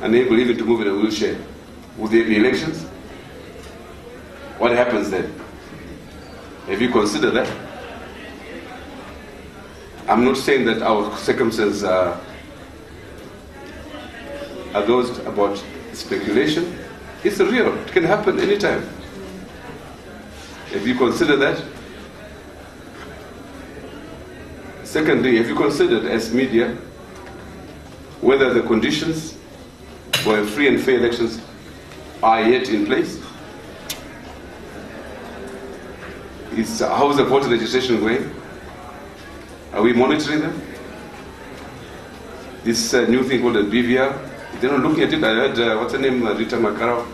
unable even to move in a wheelchair, will there be elections? What happens then? Have you considered that? I'm not saying that our circumstances are those about speculation. It's real. It can happen anytime. Have you considered that? Secondly, have you considered as media whether the conditions for free and fair elections are yet in place? How is the voter registration going? Are we monitoring them? This new thing called the BVR, they're not looking at it. I heard, what's her name, Rita Makarao,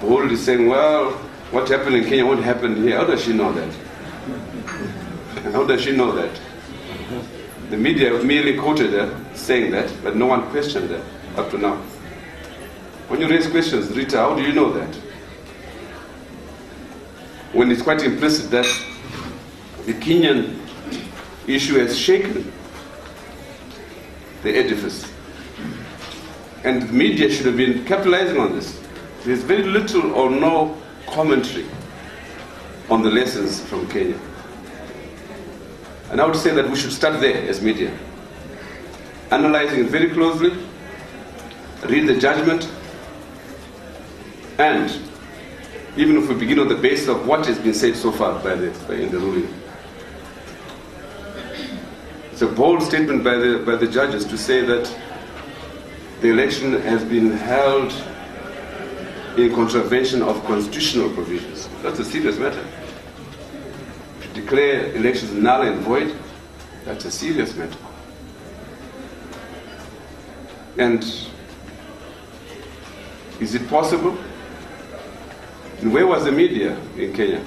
boldly saying, well, what happened in Kenya won't happen here. How does she know that? How does she know that? The media merely quoted her saying that, but no one questioned her up to now. When you raise questions, Rita, how do you know that? When it's quite implicit that the Kenyan issue has shaken the edifice. And the media should have been capitalizing on this. There's very little or no commentary on the lessons from Kenya. And I would say that we should start there as media. Analyzing it very closely, read the judgment, and even if we begin on the basis of what has been said so far in the ruling. It's a bold statement by the judges to say that the election has been held in contravention of constitutional provisions. That's a serious matter. To declare elections null and void, that's a serious matter. And is it possible? And where was the media in Kenya?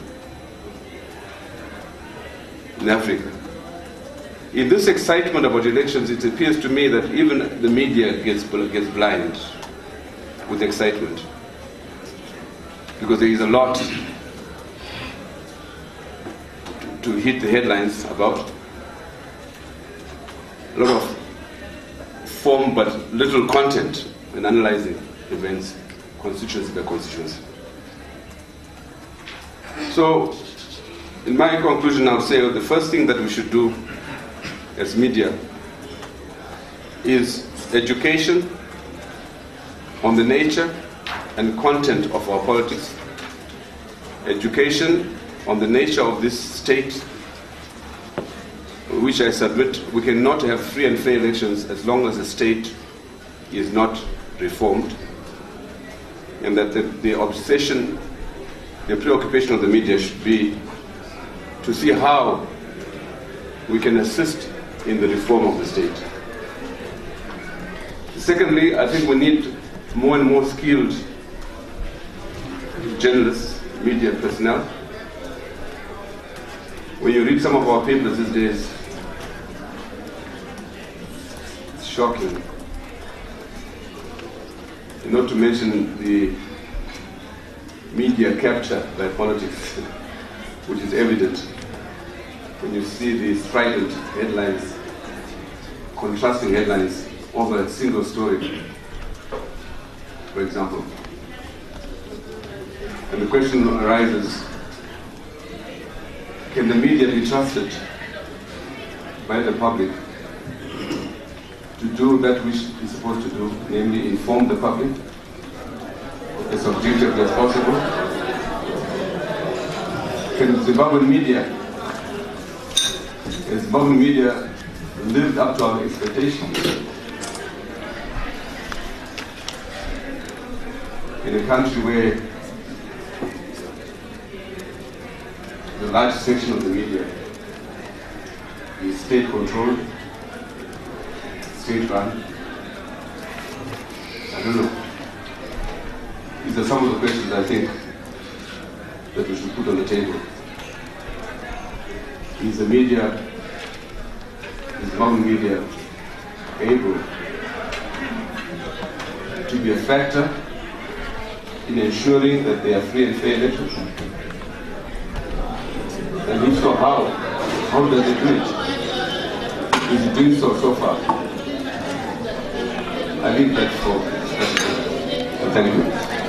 In Africa? In this excitement about elections, it appears to me that even the media gets blind with excitement. Because there is a lot to hit the headlines about. A lot of form but little content in analyzing events, constituency by constituency. So, in my conclusion, I'll say the first thing that we should do as media is education on the nature and content of our politics, education on the nature of this state, which I submit we cannot have free and fair elections as long as the state is not reformed, and that the obsession, the preoccupation of the media should be to see how we can assist in the reform of the state. Secondly, I think we need more and more skilled journalists, media personnel. When you read some of our papers these days, it's shocking. Not to mention the media capture by politics, which is evident when you see the strident headlines, contrasting headlines over a single story, for example. And the question arises, can the media be trusted by the public to do that which it's supposed to do, namely inform the public as objectively as possible? Can Zimbabwean media lived up to our expectations in a country where the large section of the media is state-controlled, state-run? I don't know. These are some of the questions I think that we should put on the table. Is the media, is Zimbabwean media able to be a factor in ensuring that they are free and fair elections? And if so, how? How does it do it? Is it doing so far? I leave that for President. Thank you.